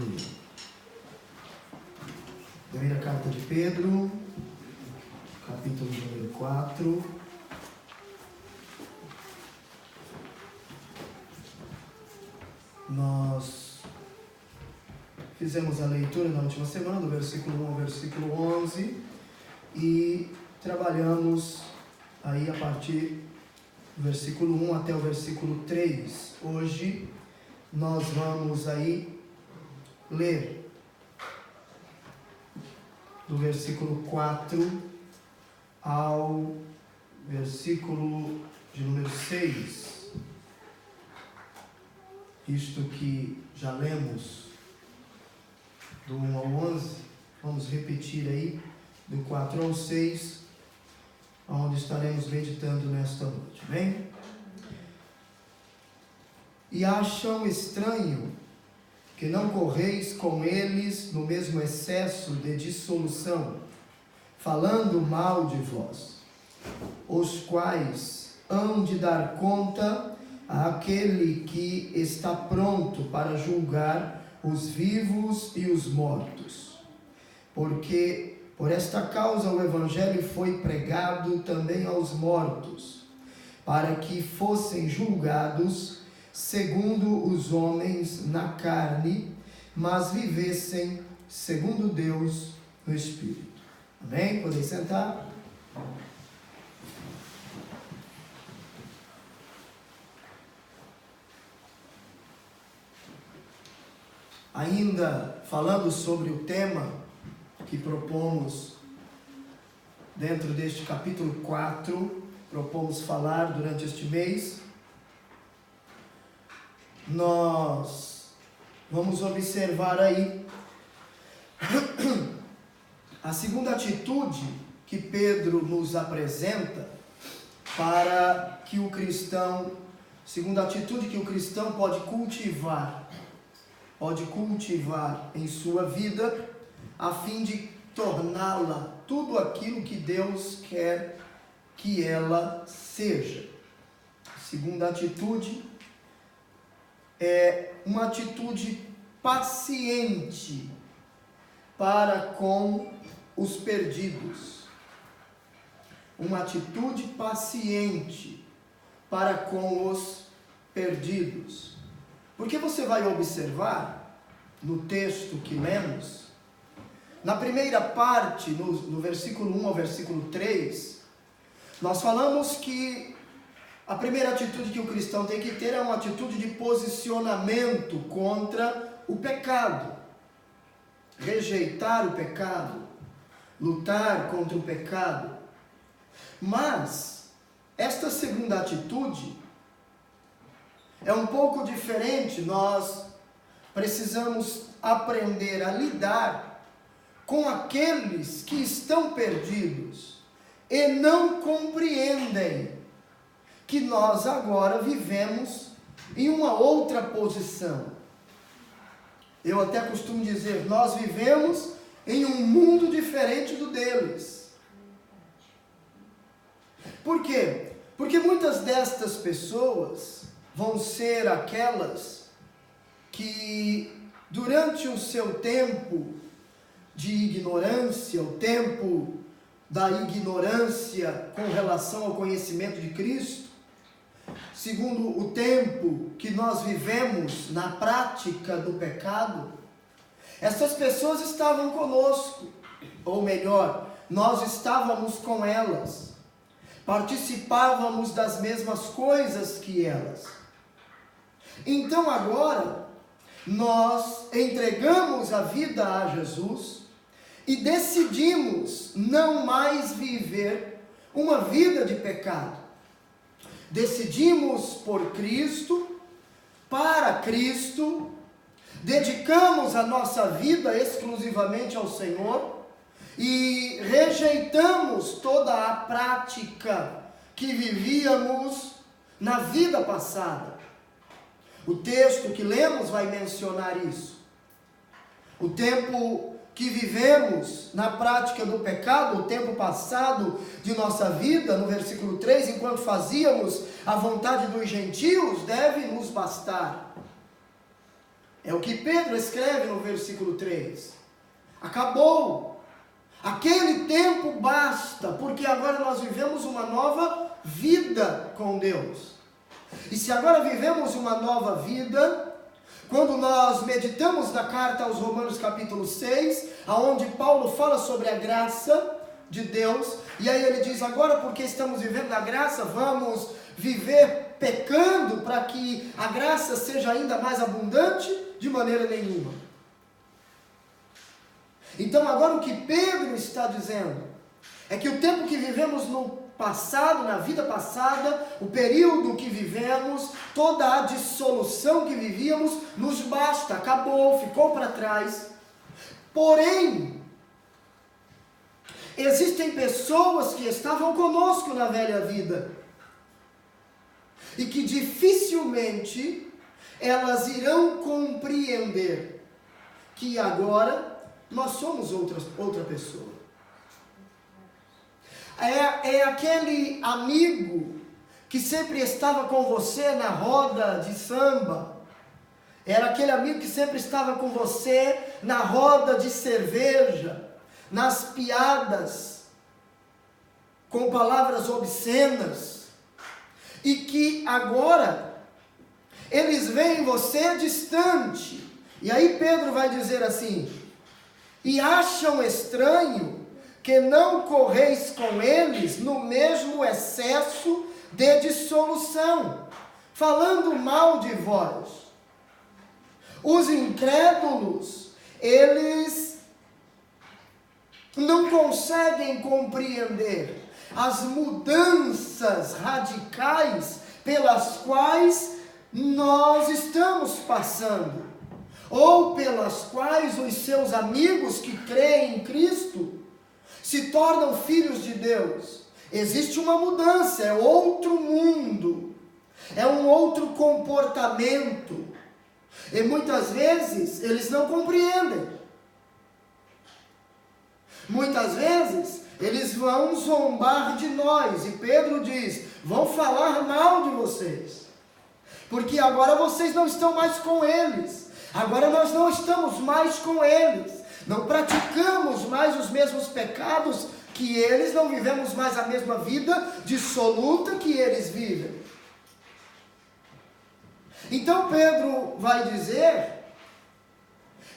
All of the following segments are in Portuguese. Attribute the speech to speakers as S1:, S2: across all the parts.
S1: Aleluia. Primeira carta de Pedro, capítulo número 4. Nós fizemos a leitura na última semana, do versículo 1 ao versículo 11, e trabalhamos aí a partir do versículo 1 até o versículo 3. Hoje nós vamos aí ler do versículo 4 ao versículo de número 6. Isto que já lemos do 1 ao 11, vamos repetir aí do 4 ao 6, onde estaremos meditando nesta noite, amém? E acham estranho que não correis com eles no mesmo excesso de dissolução, falando mal de vós, os quais hão de dar conta àquele que está pronto para julgar os vivos e os mortos. Porque por esta causa o Evangelho foi pregado também aos mortos, para que fossem julgados segundo os homens na carne, mas vivessem segundo Deus no Espírito. Amém? Podem sentar? Ainda falando sobre o tema que propomos dentro deste capítulo 4, propomos falar durante este mês, nós vamos observar aí a segunda atitude que Pedro nos apresenta para que o cristão, segunda atitude que o cristão pode cultivar em sua vida, a fim de torná-la tudo aquilo que Deus quer que ela seja. A segunda atitude é uma atitude paciente para com os perdidos. Uma atitude paciente para com os perdidos. Porque você vai observar no texto que lemos, na primeira parte, no versículo 1 ao versículo 3, nós falamos que a primeira atitude que o cristão tem que ter é uma atitude de posicionamento contra o pecado. Rejeitar o pecado, lutar contra o pecado. Mas esta segunda atitude é um pouco diferente. Nós precisamos aprender a lidar com aqueles que estão perdidos e não compreendem que nós agora vivemos em uma outra posição. Eu até costumo dizer, nós vivemos em um mundo diferente do deles. Por quê? Porque muitas destas pessoas vão ser aquelas que durante o seu tempo de ignorância, o tempo da ignorância com relação ao conhecimento de Cristo, segundo o tempo que nós vivemos na prática do pecado, essas pessoas estavam conosco, ou melhor, nós estávamos com elas, participávamos das mesmas coisas que elas. Então agora, nós entregamos a vida a Jesus e decidimos não mais viver uma vida de pecado. Decidimos por Cristo, para Cristo, dedicamos a nossa vida exclusivamente ao Senhor e rejeitamos toda a prática que vivíamos na vida passada. O texto que lemos vai mencionar isso. O tempo que vivemos na prática do pecado, o tempo passado de nossa vida, no versículo 3, enquanto fazíamos a vontade dos gentios, deve nos bastar. É o que Pedro escreve no versículo 3. Acabou. Aquele tempo basta, porque agora nós vivemos uma nova vida com Deus. E se agora vivemos uma nova vida, quando nós meditamos na carta aos Romanos capítulo 6, aonde Paulo fala sobre a graça de Deus, e aí ele diz, agora porque estamos vivendo na graça, vamos viver pecando para que a graça seja ainda mais abundante? De maneira nenhuma. Então agora o que Pedro está dizendo é que o tempo que vivemos no passado, na vida passada, o período que vivemos, toda a dissolução que vivíamos, nos basta, acabou, ficou para trás. Porém, existem pessoas que estavam conosco na velha vida e que dificilmente elas irão compreender que agora nós somos outra pessoa. É aquele amigo que sempre estava com você na roda de samba. Era aquele amigo que sempre estava com você na roda de cerveja, nas piadas, com palavras obscenas. E que agora eles veem você distante. E aí Pedro vai dizer assim: e acham estranho que não correis com eles no mesmo excesso de dissolução, falando mal de vós. Os incrédulos, eles não conseguem compreender as mudanças radicais pelas quais nós estamos passando, ou pelas quais os seus amigos que creem em Cristo se tornam filhos de Deus. Existe uma mudança, é outro mundo, é um outro comportamento, e muitas vezes eles não compreendem. Muitas vezes eles vão zombar de nós, e Pedro diz, vão falar mal de vocês, porque agora vocês não estão mais com eles, agora nós não estamos mais com eles, não praticamos mais os mesmos pecados que eles, não vivemos mais a mesma vida dissoluta que eles vivem. Então Pedro vai dizer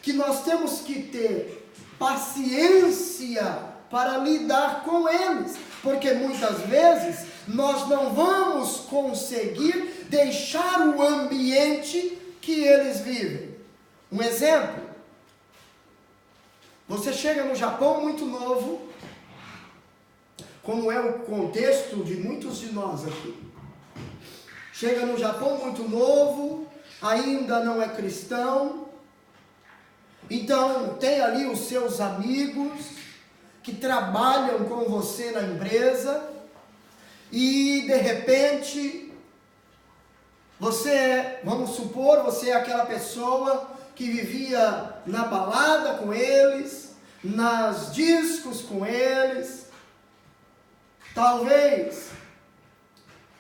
S1: que nós temos que ter paciência para lidar com eles, porque muitas vezes nós não vamos conseguir deixar o ambiente que eles vivem. Um exemplo: você chega no Japão muito novo, como é o contexto de muitos de nós aqui. Chega no Japão muito novo, ainda não é cristão, então tem ali os seus amigos que trabalham com você na empresa, e de repente, vamos supor, você é aquela pessoa que vivia na balada com eles, nas discos com eles, talvez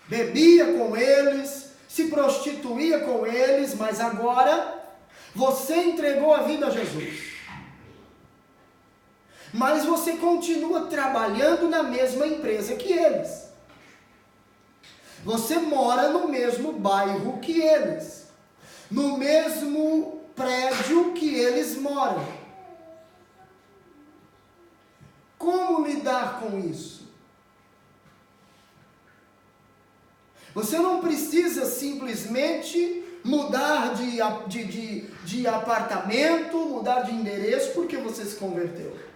S1: bebia com eles, se prostituía com eles, mas agora você entregou a vida a Jesus. Mas você continua trabalhando na mesma empresa que eles. Você mora no mesmo bairro que eles, no mesmo prédio que eles moram. Como lidar com isso? Você não precisa simplesmente mudar de apartamento, mudar de endereço porque você se converteu.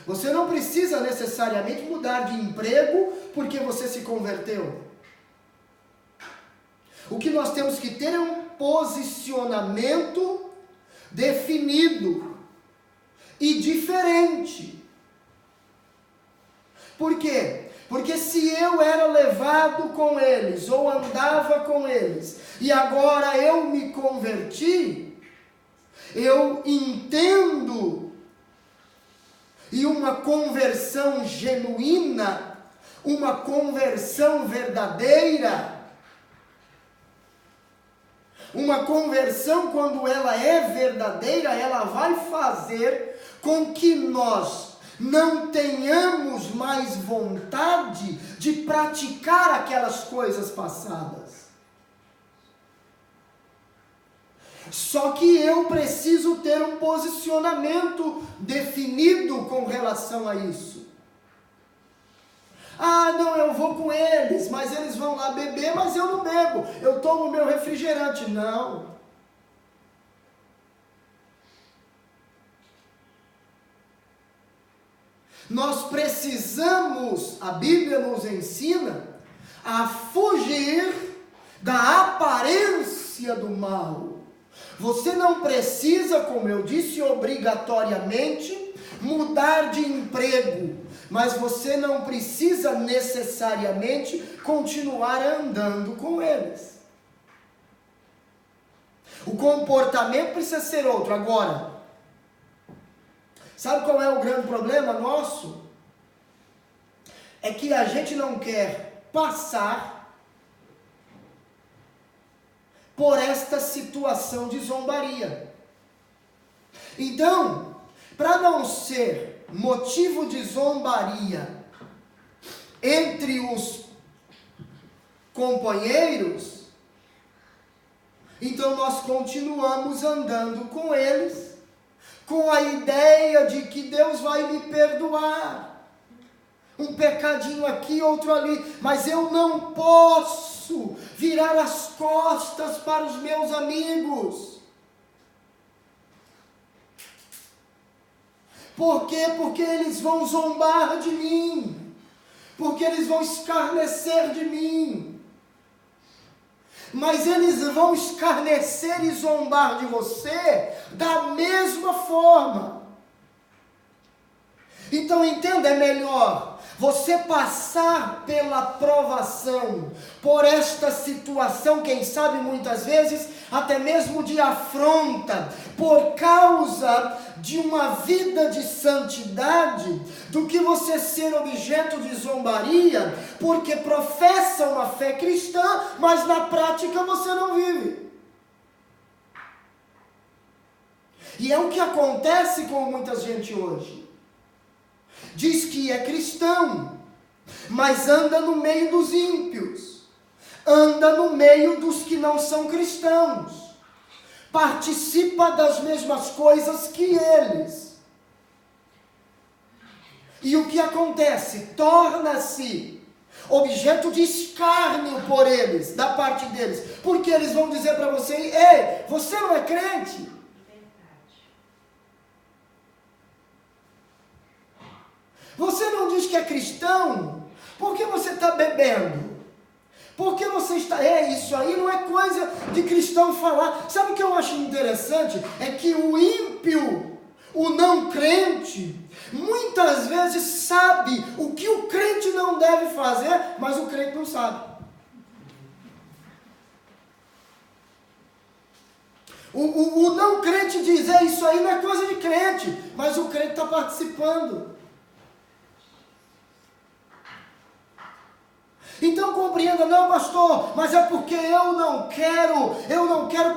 S1: Você não precisa necessariamente mudar de emprego porque você se converteu. O que nós temos que ter é um posicionamento definido e diferente. Por quê? Porque se eu era levado com eles, ou andava com eles, e agora eu me converti, eu entendo, e uma conversão genuína, uma conversão verdadeira, Uma conversão, quando ela é verdadeira, ela vai fazer com que nós não tenhamos mais vontade de praticar aquelas coisas passadas. Só que eu preciso ter um posicionamento definido com relação a isso. Ah, não, eu vou com eles, mas eles vão lá beber, mas eu não bebo. Eu tomo meu refrigerante. Não. Nós precisamos, a Bíblia nos ensina, a fugir da aparência do mal. Você não precisa, como eu disse, obrigatoriamente mudar de emprego, mas você não precisa necessariamente continuar andando com eles. O comportamento precisa ser outro. Agora, sabe qual é o grande problema nosso? É que a gente não quer passar por esta situação de zombaria. Então, para não ser motivo de zombaria entre os companheiros, então nós continuamos andando com eles, com a ideia de que Deus vai me perdoar. Um pecadinho aqui, outro ali, mas eu não posso virar as costas para os meus amigos. Por quê? Porque eles vão zombar de mim, porque eles vão escarnecer de mim. Mas eles vão escarnecer e zombar de você da mesma forma. Então entenda, é melhor você passar pela provação, por esta situação, quem sabe muitas vezes até mesmo de afronta, por causa de uma vida de santidade, do que você ser objeto de zombaria, porque professa uma fé cristã, mas na prática você não vive. E é o que acontece com muita gente hoje. Diz que é cristão, mas anda no meio dos ímpios, anda no meio dos que não são cristãos, participa das mesmas coisas que eles. E o que acontece? Torna-se objeto de escárnio por eles, da parte deles, porque eles vão dizer para você: ei, você não é crente? Você não diz que é cristão? Por que você está bebendo? Por que você está... isso aí não é coisa de cristão falar. Sabe o que eu acho interessante? É que o ímpio, o não crente, muitas vezes sabe o que o crente não deve fazer, mas o crente não sabe. O não crente diz: isso aí não é coisa de crente, mas o crente está participando. Então compreenda: não, pastor, mas é porque eu não quero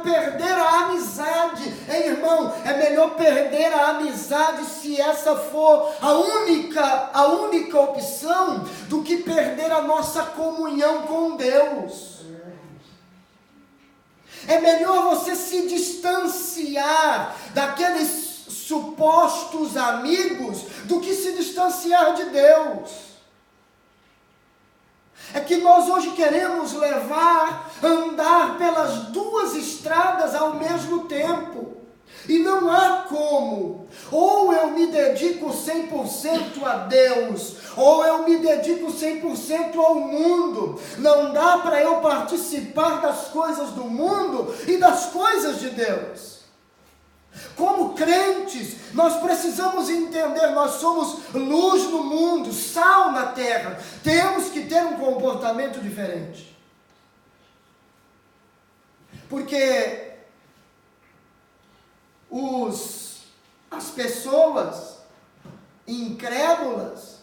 S1: perder a amizade. Irmão, é melhor perder a amizade, se essa for a única opção, do que perder a nossa comunhão com Deus. É melhor você se distanciar daqueles supostos amigos do que se distanciar de Deus. É que nós hoje queremos andar pelas duas estradas ao mesmo tempo. E não há como. Ou eu me dedico 100% a Deus, ou eu me dedico 100% ao mundo. Não dá para eu participar das coisas do mundo e das coisas de Deus. Como crentes, nós precisamos entender: nós somos luz no mundo, sal na terra. Temos que ter um comportamento diferente. Porque as pessoas incrédulas,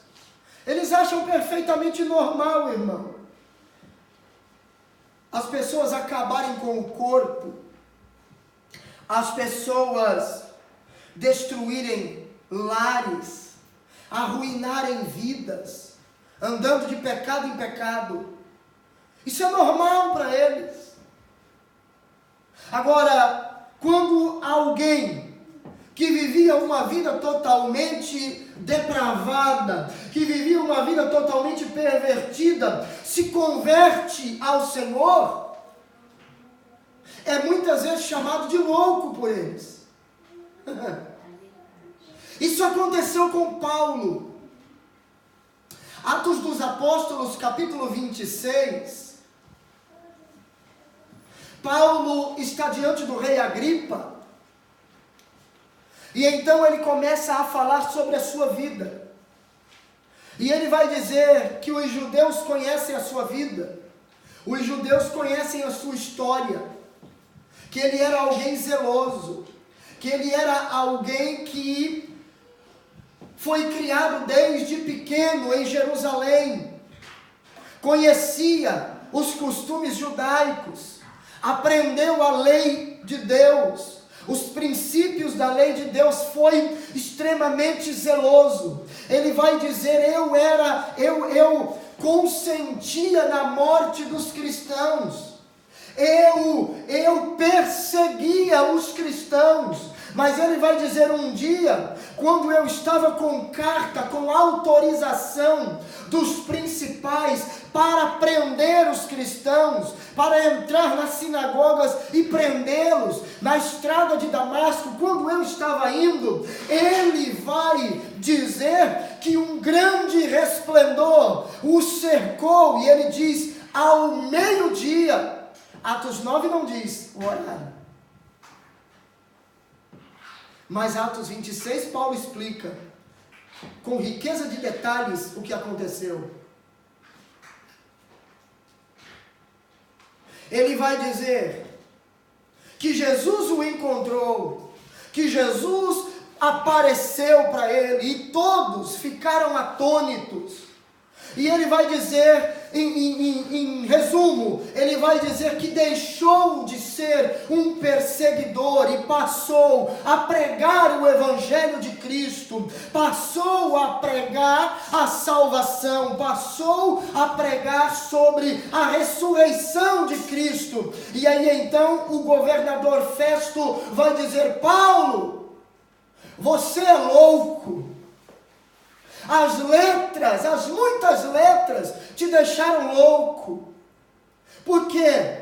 S1: eles acham perfeitamente normal, irmão, as pessoas acabarem com o corpo as pessoas destruírem lares, arruinarem vidas, andando de pecado em pecado. Isso é normal para eles. Agora, quando alguém que vivia uma vida totalmente depravada, que vivia uma vida totalmente pervertida, se converte ao Senhor, é muitas vezes chamado de louco por eles. Isso aconteceu com Paulo. Atos dos Apóstolos, capítulo 26. Paulo está diante do rei Agripa. E então ele começa a falar sobre a sua vida. E ele vai dizer que os judeus conhecem a sua vida. Os judeus conhecem a sua história. Que ele era alguém zeloso. Que ele era alguém que foi criado desde pequeno em Jerusalém. Conhecia os costumes judaicos. Aprendeu a lei de Deus. Os princípios da lei de Deus, foi extremamente zeloso. Ele vai dizer, eu consentia na morte dos cristãos. Eu perseguia os cristãos. Mas ele vai dizer um dia, quando eu estava com carta, com autorização dos principais para prender os cristãos, para entrar nas sinagogas e prendê-los, na estrada de Damasco, quando eu estava indo, ele vai dizer que um grande resplendor o cercou, e ele diz, ao meio-dia, Atos 9 não diz o horário. Mas Atos 26, Paulo explica, com riqueza de detalhes, o que aconteceu. Ele vai dizer que Jesus o encontrou, que Jesus apareceu para ele, e todos ficaram atônitos. E ele vai dizer, em resumo, ele vai dizer que deixou de ser um perseguidor e passou a pregar o Evangelho de Cristo, passou a pregar a salvação, passou a pregar sobre a ressurreição de Cristo. E aí então o governador Festo vai dizer, Paulo, você é louco. As letras, as muitas letras te deixaram louco. Por quê?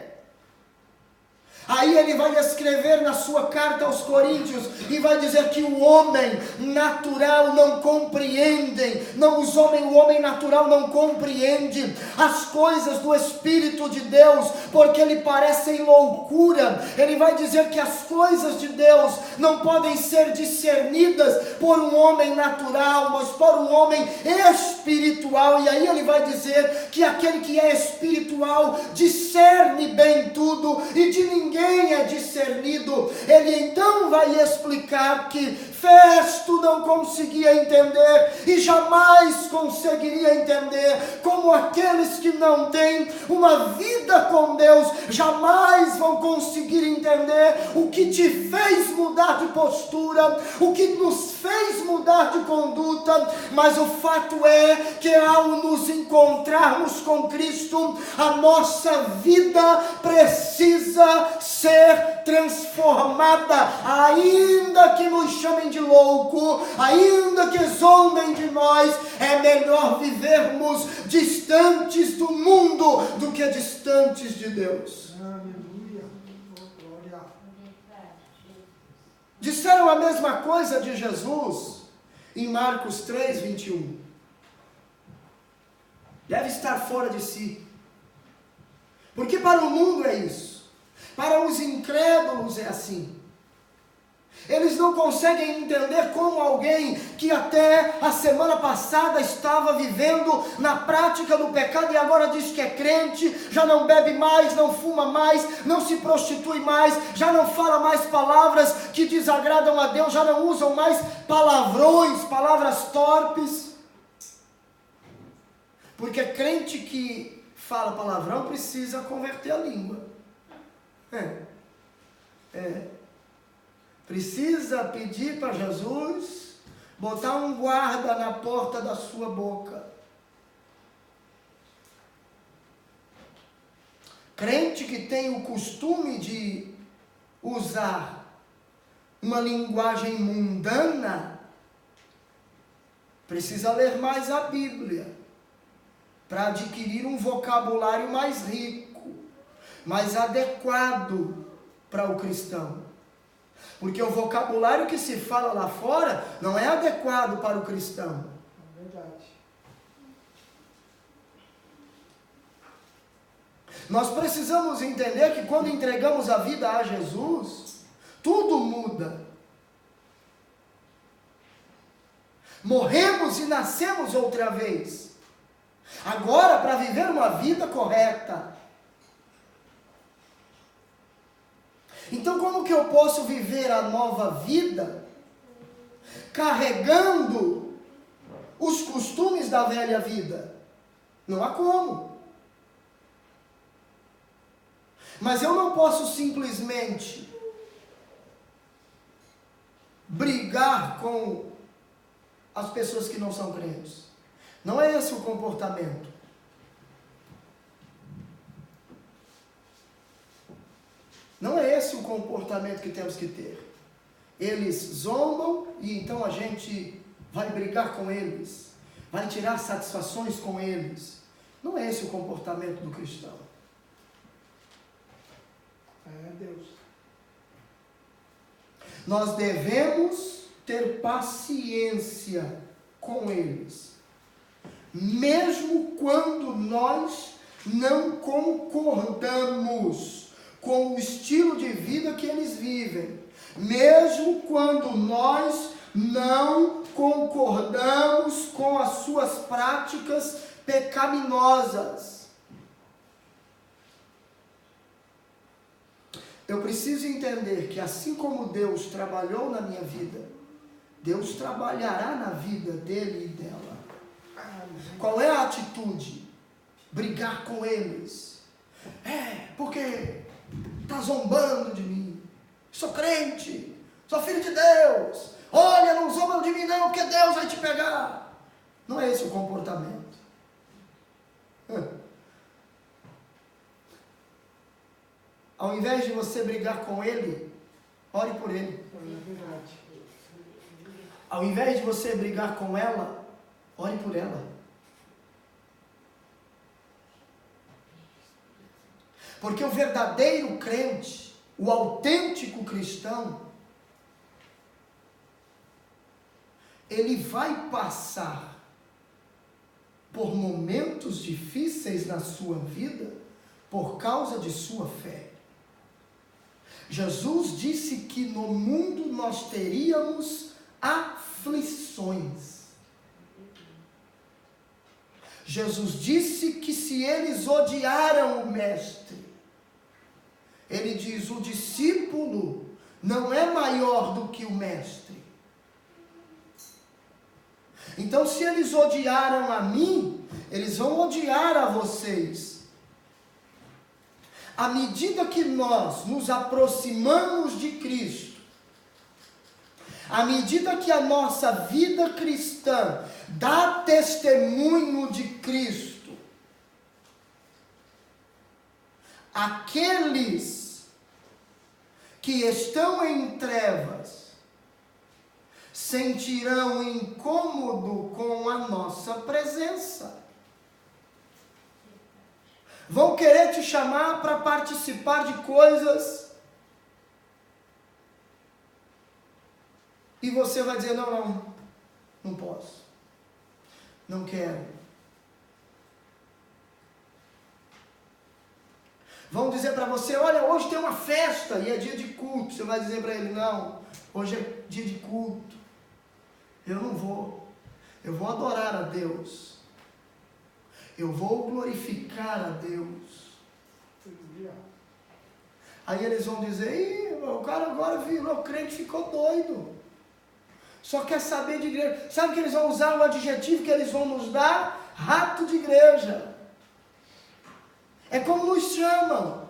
S1: Aí ele vai escrever na sua carta aos Coríntios e vai dizer que o homem natural não compreende, o homem natural não compreende as coisas do Espírito de Deus, porque lhe parecem loucura. Ele vai dizer que as coisas de Deus não podem ser discernidas por um homem natural, mas por um homem espiritual. E aí ele vai dizer que aquele que é espiritual discerne bem tudo, e de ninguém é discernido. Ele então vai explicar que Festo não conseguia entender e jamais conseguiria entender, como aqueles que não têm uma vida com Deus jamais vão conseguir entender o que te fez mudar de postura, o que nos fez mudar de conduta. Mas o fato é que ao nos encontrarmos com Cristo, a nossa vida precisa ser transformada, ainda que nos chamem de louco, ainda que zombem de nós, é melhor vivermos distantes do mundo do que distantes de Deus.
S2: Aleluia. Glória.
S1: Disseram a mesma coisa de Jesus em Marcos 3, 21. Deve estar fora de si, porque para o mundo é isso, para os incrédulos é assim. Eles não conseguem entender como alguém que até a semana passada estava vivendo na prática do pecado e agora diz que é crente, já não bebe mais, não fuma mais, não se prostitui mais, já não fala mais palavras que desagradam a Deus, já não usam mais palavrões, palavras torpes. Porque crente que fala palavrão precisa converter a língua. precisa pedir para Jesus botar um guarda na porta da sua boca. Crente que tem o costume de usar uma linguagem mundana, precisa ler mais a Bíblia, para adquirir um vocabulário mais rico, mais adequado para o cristão. Porque o vocabulário que se fala lá fora não é adequado para o cristão.
S2: É verdade.
S1: Nós precisamos entender que quando entregamos a vida a Jesus, tudo muda. Morremos e nascemos outra vez. Agora, para viver uma vida correta. Então, como que eu posso viver a nova vida carregando os costumes da velha vida? Não há como. Mas eu não posso simplesmente brigar com as pessoas que não são crentes. Não é esse o comportamento. Não é esse o comportamento que temos que ter. Eles zombam e então a gente vai brigar com eles, vai tirar satisfações com eles. Não é esse o comportamento do cristão.
S2: É Deus.
S1: Nós devemos ter paciência com eles, mesmo quando nós não concordamos com o estilo de vida que eles vivem, mesmo quando nós não concordamos com as suas práticas pecaminosas. Eu preciso entender que assim como Deus trabalhou na minha vida, Deus trabalhará na vida dele e dela. Qual é a atitude? Brigar com eles. Porque está zombando de mim. Sou crente, sou filho de Deus. Olha, não zomba de mim não, porque Deus vai te pegar. Não é esse o comportamento. Ao invés de você brigar com ele, ore por ele. Ao invés de você brigar com ela, ore por ela. Porque o verdadeiro crente, o autêntico cristão, ele vai passar por momentos difíceis na sua vida por causa de sua fé. Jesus disse que no mundo nós teríamos aflições. Jesus disse que se eles odiaram o mestre, ele diz, o discípulo não é maior do que o mestre. Então, se eles odiaram a mim, eles vão odiar a vocês. À medida que nós nos aproximamos de Cristo, à medida que a nossa vida cristã dá testemunho de Cristo, aqueles que estão em trevas sentirão incômodo com a nossa presença. Vão querer te chamar para participar de coisas e você vai dizer, não posso, não quero. Vão dizer para você, olha, hoje tem uma festa e é dia de culto. Você vai dizer para ele, não, hoje é dia de culto, eu não vou, eu vou adorar a Deus. Eu vou glorificar a Deus. Aí eles vão dizer, o cara agora virou crente, ficou doido. Só quer saber de igreja. Sabe que eles vão usar o adjetivo que eles vão nos dar? Rato de igreja. É como nos chamam.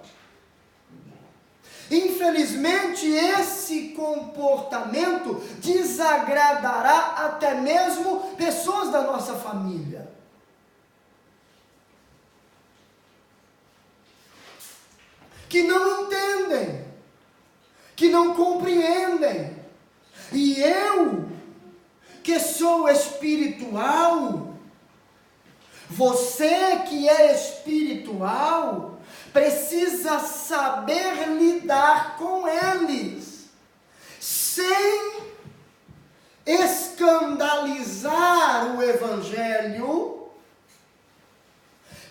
S1: Infelizmente, esse comportamento desagradará até mesmo pessoas da nossa família. Que não entendem, que não compreendem. E eu, que sou espiritual, você que é espiritual, precisa saber lidar com eles, sem escandalizar o Evangelho,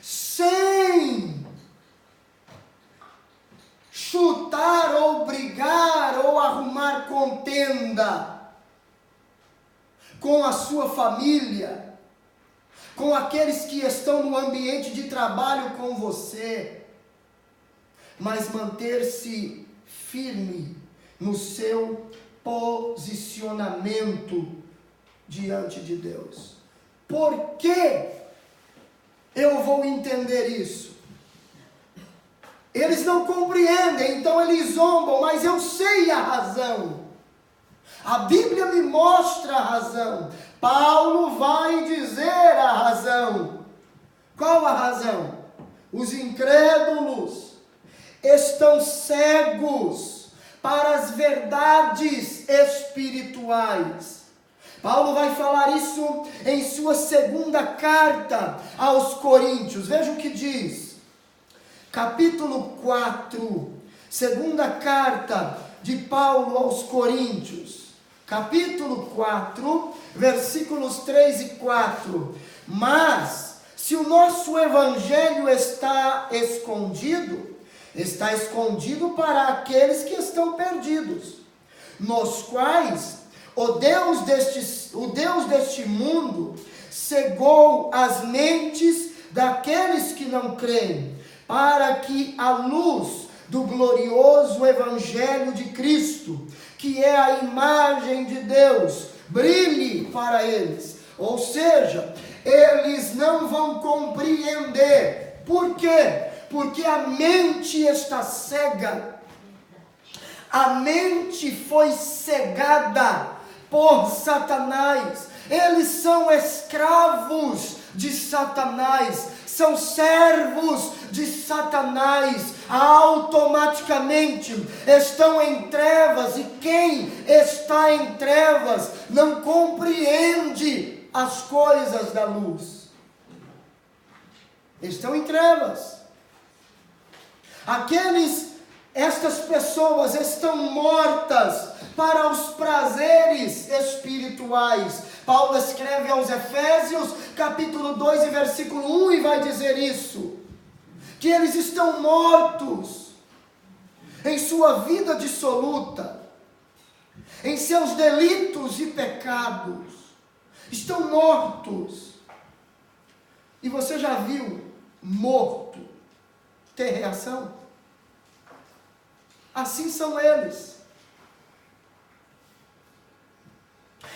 S1: sem chutar ou brigar ou arrumar contenda com a sua família, com aqueles que estão no ambiente de trabalho com você, mas manter-se firme no seu posicionamento diante de Deus. Por que eu vou entender isso? Eles não compreendem, então eles zombam, mas eu sei a razão. A Bíblia me mostra a razão. Paulo vai dizer a razão. Qual a razão? Os incrédulos estão cegos para as verdades espirituais. Paulo vai falar isso em sua segunda carta aos Coríntios. Veja o que diz. Capítulo 4, segunda carta de Paulo aos Coríntios, capítulo 4, versículos 3 e 4. Mas, se o nosso evangelho está escondido para aqueles que estão perdidos, nos quais o Deus deste mundo cegou as mentes daqueles que não creem, para que a luz do glorioso Evangelho de Cristo, que é a imagem de Deus, brilhe para eles. Ou seja, eles não vão compreender. Por quê? Porque a mente está cega. A mente foi cegada por Satanás. Eles são escravos de Satanás, são servos de Satanás, automaticamente estão em trevas, e quem está em trevas não compreende as coisas da luz. Estão em trevas. Estas pessoas estão mortas para os prazeres espirituais. Paulo escreve aos Efésios, capítulo 2 e versículo 1, e vai dizer isso, que eles estão mortos em sua vida dissoluta, em seus delitos e pecados, estão mortos. E você já viu morto ter reação? Assim são eles.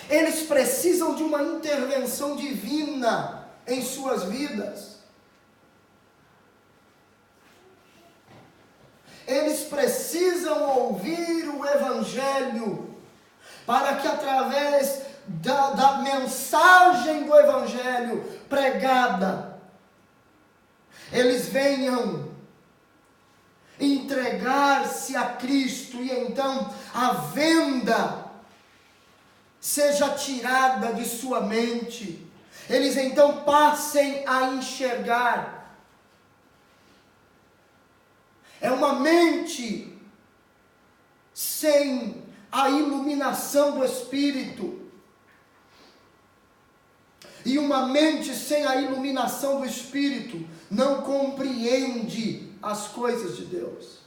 S1: Eles precisam de uma intervenção divina em suas vidas. Eles precisam ouvir o Evangelho, para que através da mensagem do Evangelho pregada, eles venham entregar-se a Cristo, e então a venda seja tirada de sua mente. Eles então passem a enxergar. É uma mente sem a iluminação do Espírito. E uma mente sem a iluminação do Espírito não compreende as coisas de Deus.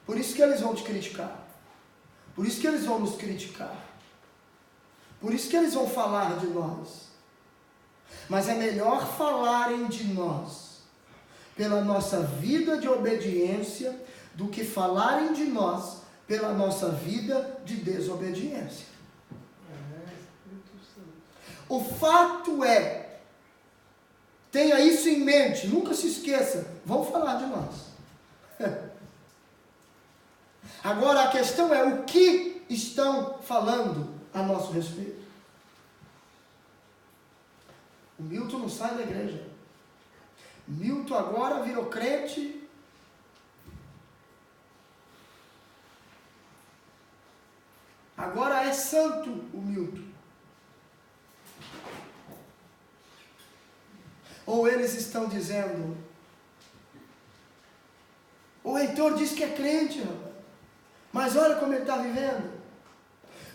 S1: Por isso que eles vão te criticar. Por isso que eles vão nos criticar. Por isso que eles vão falar de nós. Mas é melhor falarem de nós pela nossa vida de obediência do que falarem de nós pela nossa vida de desobediência. O fato é, tenha isso em mente, nunca se esqueça, vão falar de nós. Agora a questão é o que estão falando a nosso respeito. O Milton não sai da igreja. Milton agora virou crente. Agora é santo o Milton. Ou eles estão dizendo, o Heitor diz que é crente, mas olha como ele está vivendo.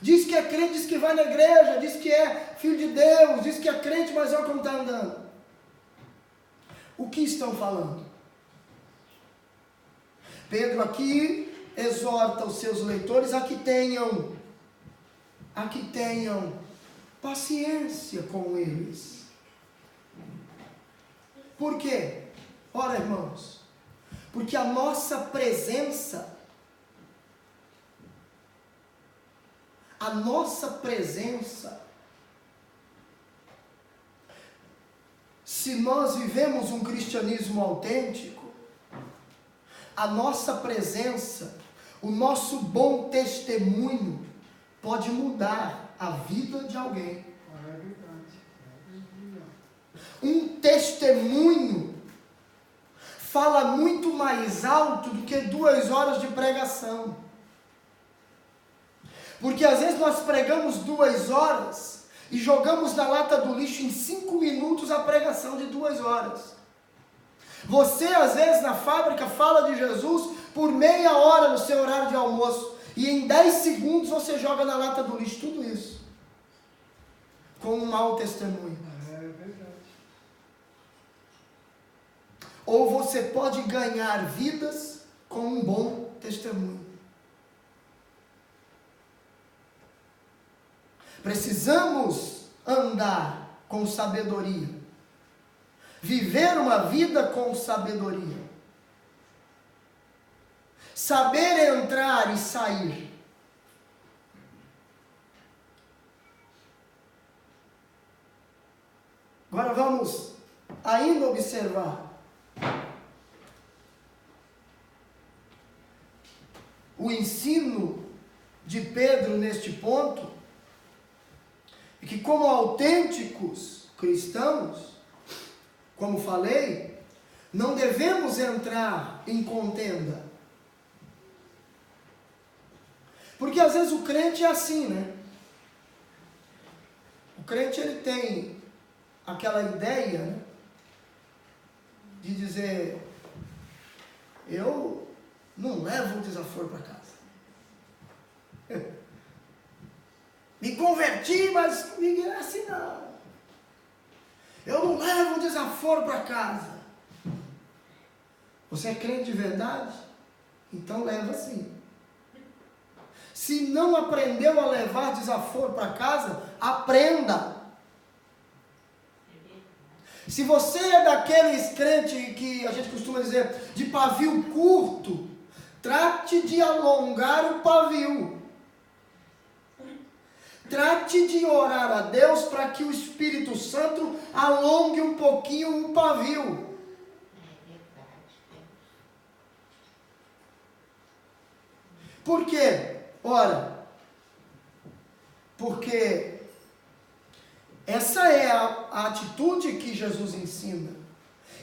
S1: Diz que é crente, diz que vai na igreja, diz que é filho de Deus, diz que é crente, mas olha como está andando. O que estão falando? Pedro aqui exorta os seus leitores a que tenham paciência com eles. Por quê? Ora, irmãos, porque a nossa presença, se nós vivemos um cristianismo autêntico, a nossa presença, o nosso bom testemunho pode mudar a vida de alguém. Um testemunho fala muito mais alto do que 2 horas de pregação. Porque às vezes nós pregamos 2 horas e jogamos na lata do lixo em 5 minutos a pregação de 2 horas. Você às vezes na fábrica fala de Jesus por meia hora no seu horário de almoço e em 10 segundos você joga na lata do lixo tudo isso. Com um mau testemunho. Ou você pode ganhar vidas com um bom testemunho. Precisamos andar com sabedoria. Viver uma vida com sabedoria. Saber entrar e sair. Agora vamos ainda observar o ensino de Pedro neste ponto, e que como autênticos cristãos, como falei, não devemos entrar em contenda. Porque às vezes o crente é assim, né? O crente ele tem aquela ideia, né, de dizer, eu não levo o desaforo para casa. Me converti, mas comigo é assim não. Eu não levo o desaforo para casa. Você é crente de verdade? Então leva sim. Se não aprendeu a levar desaforo para casa, aprenda. Se você é daqueles crentes que a gente costuma dizer de pavio curto, trate de alongar o pavio. Trate de orar a Deus para que o Espírito Santo alongue um pouquinho o pavio. Por quê? Ora, porque essa é a atitude que Jesus ensina.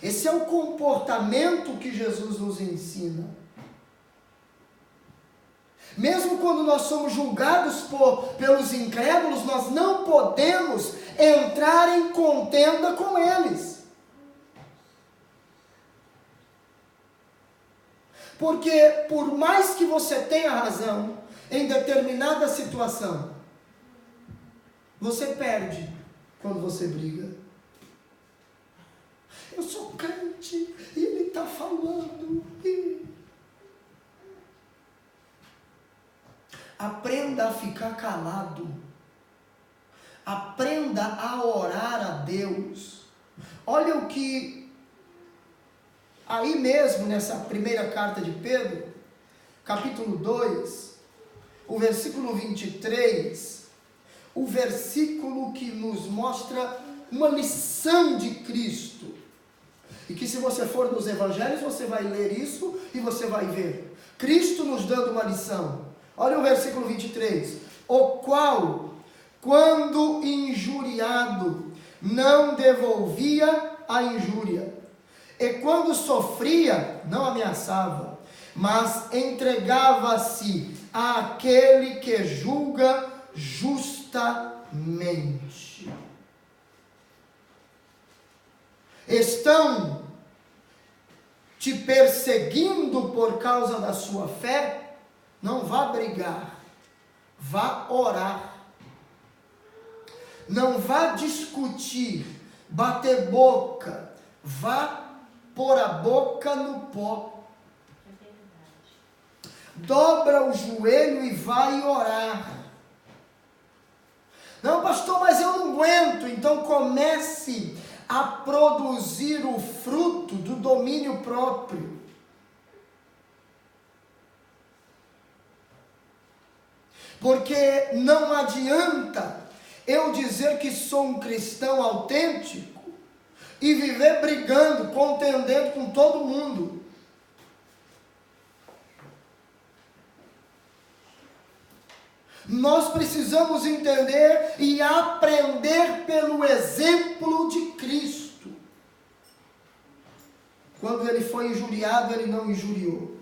S1: Esse é o comportamento que Jesus nos ensina. Mesmo quando nós somos julgados pelos incrédulos, nós não podemos entrar em contenda com eles. Porque por mais que você tenha razão em determinada situação, você perde quando você briga. Eu sou crente e ele está falando. Aprenda a ficar calado. Aprenda a orar a Deus. Olha o que, aí mesmo nessa primeira carta de Pedro, capítulo 2, o versículo 23, o versículo que nos mostra uma lição de Cristo. E que se você for nos evangelhos, você vai ler isso e você vai ver. Cristo nos dando uma lição. Olha o versículo 23. O qual, quando injuriado, não devolvia a injúria, e quando sofria, não ameaçava, mas entregava-se àquele que julga justamente. Estão te perseguindo por causa da sua fé? Não vá brigar, vá orar. Não vá discutir, bater boca, vá pôr a boca no pó. Dobra o joelho e vai orar. Não, pastor, mas eu não aguento. Então comece a produzir o fruto do domínio próprio. Porque não adianta eu dizer que sou um cristão autêntico e viver brigando, contendendo com todo mundo. Nós precisamos entender e aprender pelo exemplo de Cristo. Quando ele foi injuriado, ele não injuriou.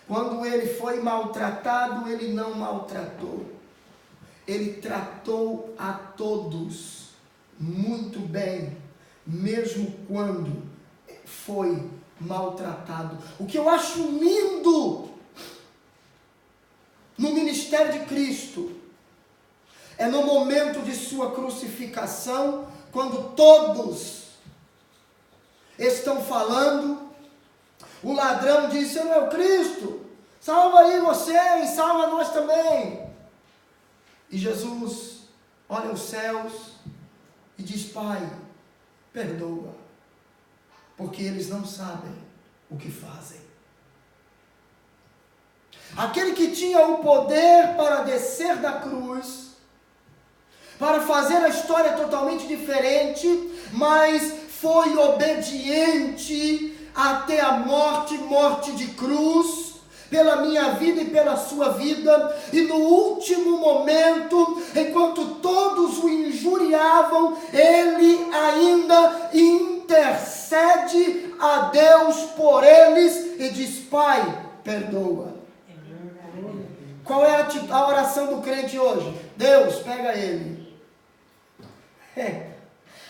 S1: Quando ele foi maltratado, ele não maltratou. Ele tratou a todos muito bem, mesmo quando foi maltratado. O que eu acho lindo no ministério de Cristo é no momento de sua crucificação, quando todos estão falando, o ladrão disse: "Eu não é o Cristo, salva aí vocês, salva nós também." E Jesus olha os céus e diz: "Pai, perdoa, porque eles não sabem o que fazem." Aquele que tinha o poder para descer da cruz, para fazer a história totalmente diferente, mas foi obediente até a morte, morte de cruz, pela minha vida e pela sua vida, e no último momento, enquanto todos o injuriavam, ele ainda intercede a Deus por eles e diz: "Pai, perdoa." Qual é a oração do crente hoje? Deus, pega ele.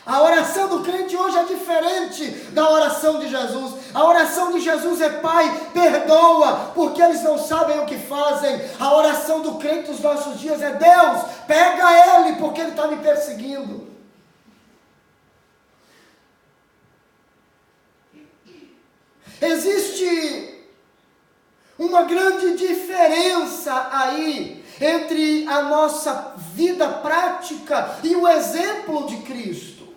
S1: A oração do crente hoje é diferente da oração de Jesus. A oração de Jesus é: "Pai, perdoa, porque eles não sabem o que fazem." A oração do crente dos nossos dias é: "Deus, pega ele, porque ele está me perseguindo." Existe uma grande diferença aí entre a nossa vida prática e o exemplo de Cristo.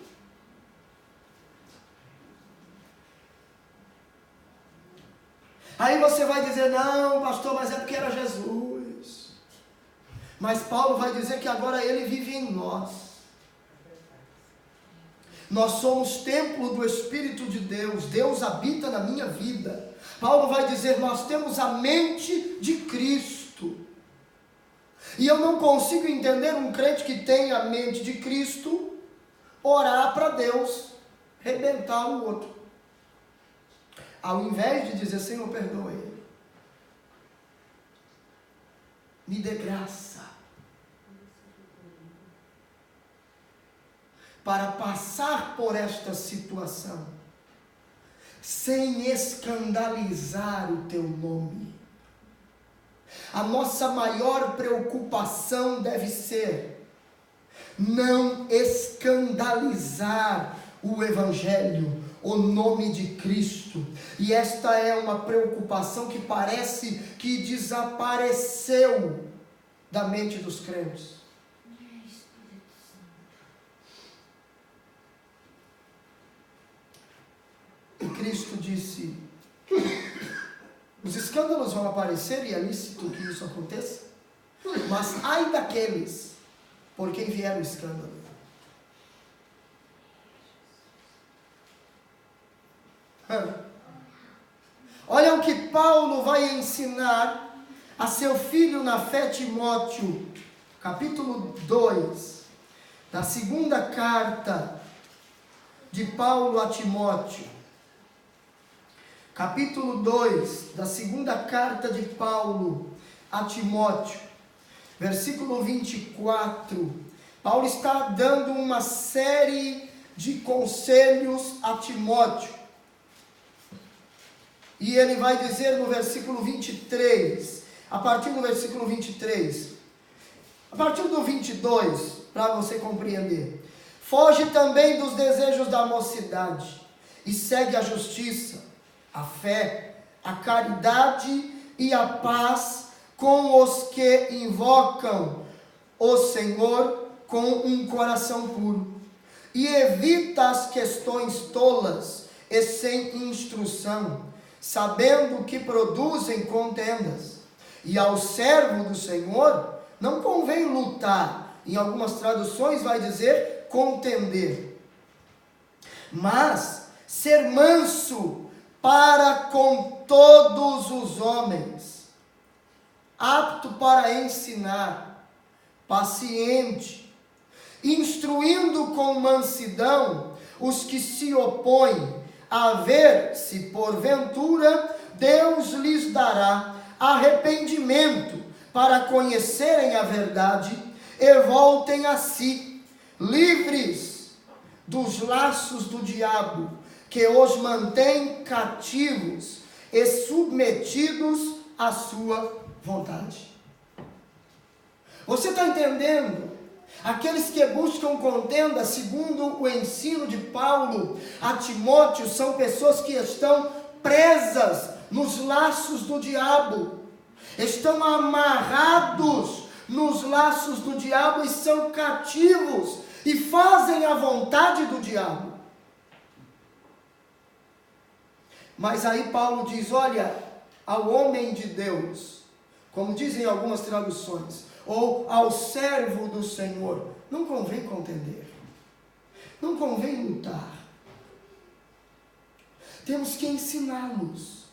S1: Aí você vai dizer: "Não, pastor, mas é porque era Jesus." Mas Paulo vai dizer que agora ele vive em nós. Nós somos templo do Espírito de Deus. Deus habita na minha vida. Paulo vai dizer: nós temos a mente de Cristo. E eu não consigo entender um crente que tem a mente de Cristo orar para Deus arrebentar o outro, ao invés de dizer: "Senhor, perdoa ele, me dê graça para passar por esta situação sem escandalizar o teu nome." A nossa maior preocupação deve ser não escandalizar o Evangelho, o nome de Cristo. E esta é uma preocupação que parece que desapareceu da mente dos crentes. E Cristo disse: "Os escândalos vão aparecer e é lícito que isso aconteça, mas ai daqueles por quem vier o escândalo." Olha o que Paulo vai ensinar a seu filho na fé, Timóteo, capítulo 2, da segunda carta de Paulo a Timóteo. Capítulo 2, da segunda carta de Paulo a Timóteo, versículo 24. Paulo está dando uma série de conselhos a Timóteo. E ele vai dizer no versículo 23, a partir do versículo 23, a partir do 22, para você compreender. Foge também dos desejos da mocidade, e segue a justiça, a fé, a caridade e a paz com os que invocam o Senhor com um coração puro. E evita as questões tolas e sem instrução, sabendo que produzem contendas. E ao servo do Senhor não convém lutar. Em algumas traduções vai dizer contender. Mas ser manso para com todos os homens, apto para ensinar, paciente, instruindo com mansidão os que se opõem, a ver se porventura Deus lhes dará arrependimento para conhecerem a verdade e voltem a si, livres dos laços do diabo, que os mantém cativos e submetidos à sua vontade. Você está entendendo? Aqueles que buscam contenda, segundo o ensino de Paulo a Timóteo, são pessoas que estão presas nos laços do diabo, estão amarrados nos laços do diabo e são cativos e fazem a vontade do diabo. Mas aí Paulo diz, olha, ao homem de Deus, como dizem algumas traduções, ou ao servo do Senhor, não convém contender, não convém lutar. Temos que ensiná-los.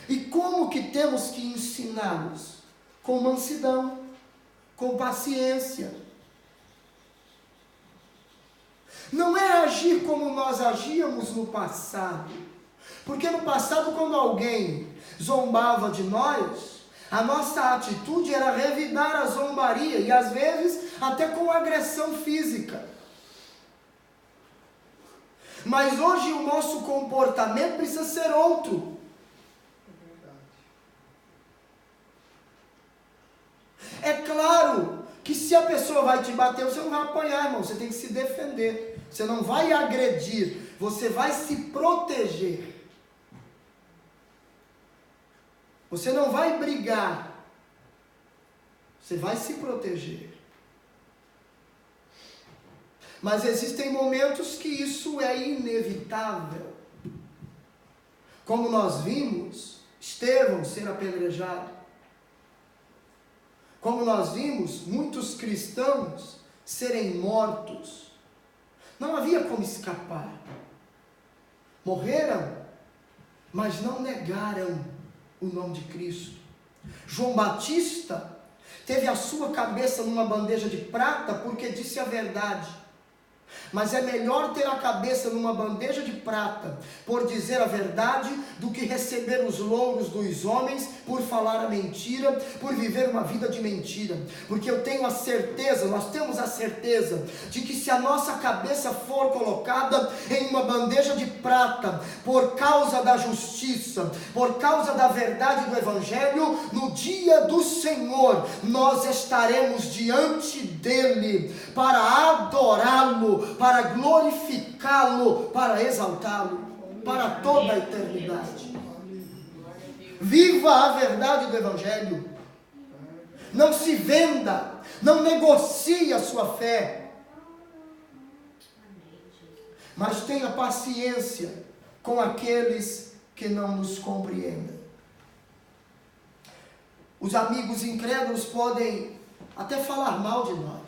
S1: E como que temos que ensiná-los? Com mansidão, com paciência. Não é agir como nós agíamos no passado. Porque no passado, quando alguém zombava de nós, a nossa atitude era revidar a zombaria e às vezes até com agressão física. Mas hoje o nosso comportamento precisa ser outro. É claro que se a pessoa vai te bater, você não vai apanhar, irmão. Você tem que se defender. Você não vai agredir, você vai se proteger. Você não vai brigar, você vai se proteger. Mas existem momentos que isso é inevitável. Como nós vimos Estevão ser apedrejado. Como nós vimos muitos cristãos serem mortos. Não havia como escapar. Morreram, mas não negaram o nome de Cristo. João Batista teve a sua cabeça numa bandeja de prata porque disse a verdade. Mas é melhor ter a cabeça numa bandeja de prata por dizer a verdade do que receber os louros dos homens por falar a mentira, por viver uma vida de mentira. Porque eu tenho a certeza, nós temos a certeza de que se a nossa cabeça for colocada em uma bandeja de prata por causa da justiça, por causa da verdade do Evangelho, no dia do Senhor nós estaremos diante dele para adorá-lo, para glorificá-lo, para exaltá-lo, para toda a eternidade. Viva a verdade do Evangelho. Não se venda, não negocie a sua fé. Mas tenha paciência com aqueles que não nos compreendem. Os amigos incrédulos podem até falar mal de nós.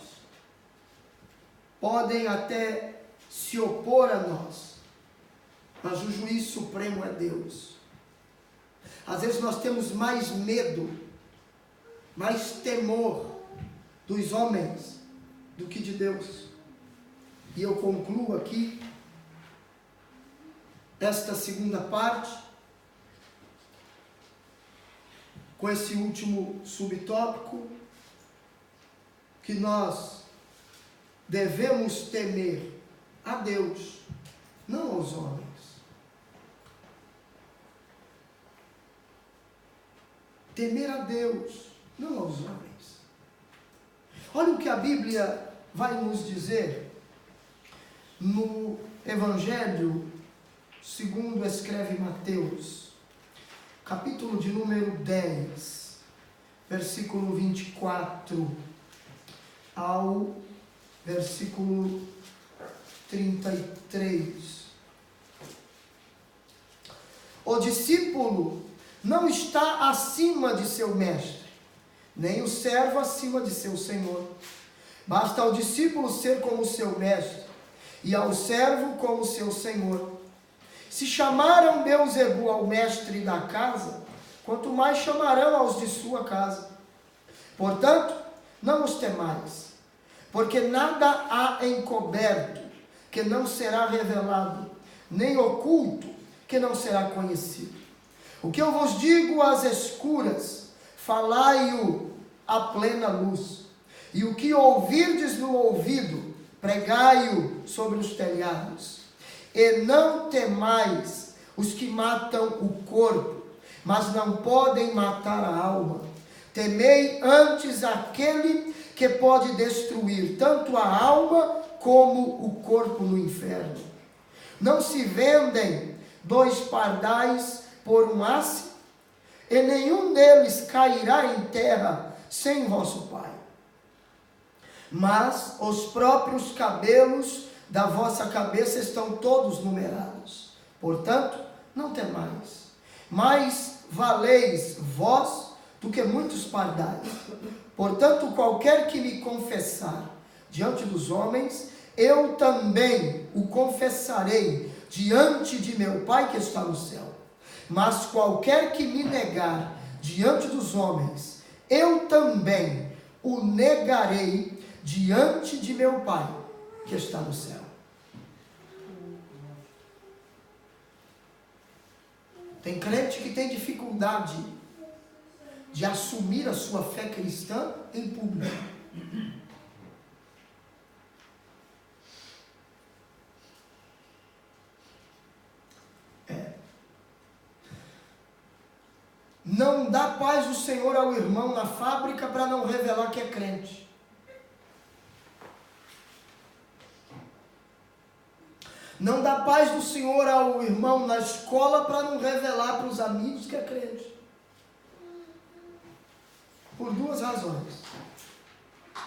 S1: Podem até se opor a nós, mas o juiz supremo é Deus. Às vezes nós temos mais medo, mais temor dos homens do que de Deus. E eu concluo aqui esta segunda parte com esse último subtópico, que nós devemos temer a Deus, não aos homens. Temer a Deus, não aos homens. Olha o que a Bíblia vai nos dizer no Evangelho segundo escreve Mateus, capítulo de número 10, versículo 24 ao versículo 33. O discípulo não está acima de seu mestre, nem o servo acima de seu senhor. Basta ao discípulo ser como seu mestre, e ao servo como seu senhor. Se chamaram Beelzebul ao mestre da casa, quanto mais chamarão aos de sua casa. Portanto, não os temais, porque nada há encoberto que não será revelado, nem oculto que não será conhecido. O que eu vos digo às escuras, falai-o à plena luz. E o que ouvirdes no ouvido, pregai-o sobre os telhados. E não temais os que matam o corpo, mas não podem matar a alma. Temei antes aquele que pode destruir tanto a alma como o corpo no inferno. Não se vendem 2 pardais por um asse, e nenhum deles cairá em terra sem vosso Pai. Mas os próprios cabelos da vossa cabeça estão todos numerados. Portanto, não temais, mais valeis vós do que muitos pardais. Portanto, qualquer que me confessar diante dos homens, eu também o confessarei diante de meu Pai que está no céu. Mas qualquer que me negar diante dos homens, eu também o negarei diante de meu Pai que está no céu. Tem crente que tem dificuldade de assumir a sua fé cristã em público. Não dá paz do Senhor ao irmão na fábrica para não revelar que é crente. Não dá paz do Senhor ao irmão na escola para não revelar para os amigos que é crente. Por 2 razões.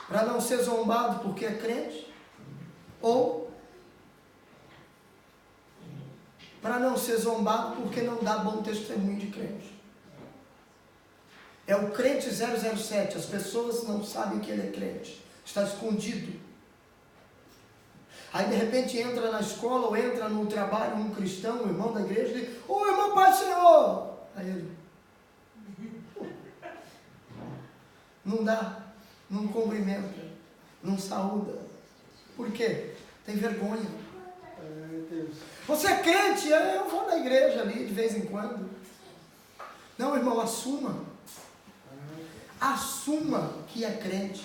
S1: Para não ser zombado porque é crente, ou para não ser zombado porque não dá bom testemunho de crente. É o crente 007, as pessoas não sabem que ele é crente, está escondido. Aí de repente entra na escola ou entra no trabalho um cristão, um irmão da igreja, e diz: "Ô irmão, Pai do Senhor!" Aí ele não dá, não cumprimenta, não saúda. Por quê? Tem vergonha. Você é crente? Eu vou na igreja ali de vez em quando. Não, irmão, assuma. Assuma que é crente.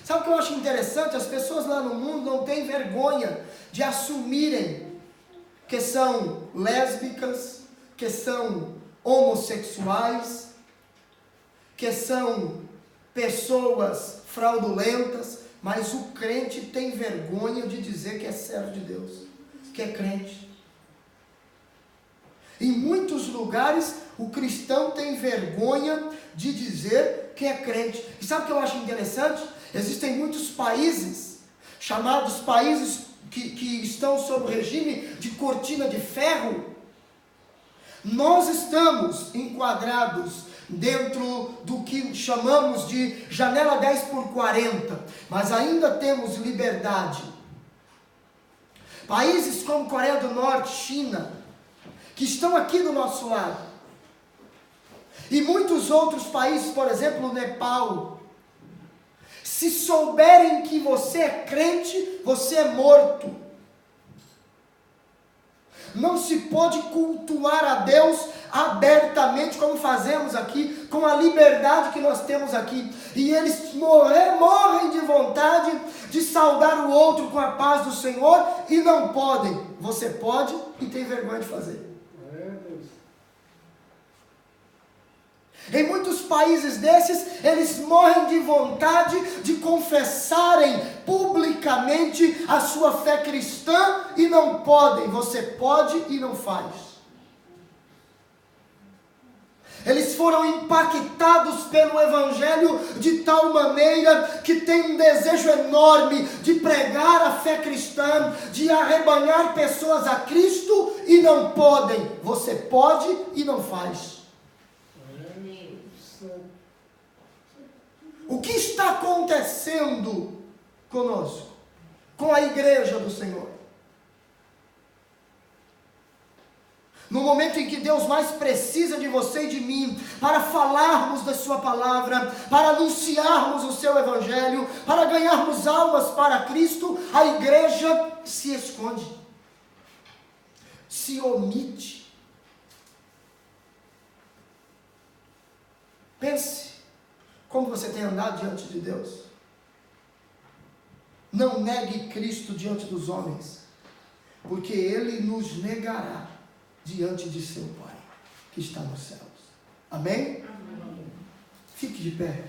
S1: Sabe o que eu acho interessante? As pessoas lá no mundo não têm vergonha de assumirem que são lésbicas, que são homossexuais, que são pessoas fraudulentas, mas o crente tem vergonha de dizer que é servo de Deus, que é crente. Em muitos lugares, o cristão tem vergonha de dizer que é crente. E sabe o que eu acho interessante? Existem muitos países, chamados países que estão sob o regime de cortina de ferro. Nós estamos enquadrados dentro do que chamamos de janela 10/40, mas ainda temos liberdade. Países como Coreia do Norte, China, que estão aqui do nosso lado, E muitos outros países, por exemplo, o Nepal, se souberem que você é crente, você é morto. Não se pode cultuar a Deus abertamente, como fazemos aqui, com a liberdade que nós temos aqui. E eles morrem de vontade de saudar o outro com a paz do Senhor e não podem. Você pode e tem vergonha de fazer. Em muitos países desses, eles morrem de vontade de confessarem publicamente a sua fé cristã e não podem. Você pode e não faz. Eles foram impactados pelo Evangelho de tal maneira que tem um desejo enorme de pregar a fé cristã, de arrebanhar pessoas a Cristo e não podem. Você pode e não faz. O que está acontecendo conosco, com a igreja do Senhor? No momento em que Deus mais precisa de você e de mim, para falarmos da sua palavra, para anunciarmos o seu evangelho, para ganharmos almas para Cristo, a igreja se esconde, se omite. Pense como você tem andado diante de Deus. Não negue Cristo diante dos homens, porque Ele nos negará diante de seu Pai, que está nos céus. Amém? Amém. Fique de pé.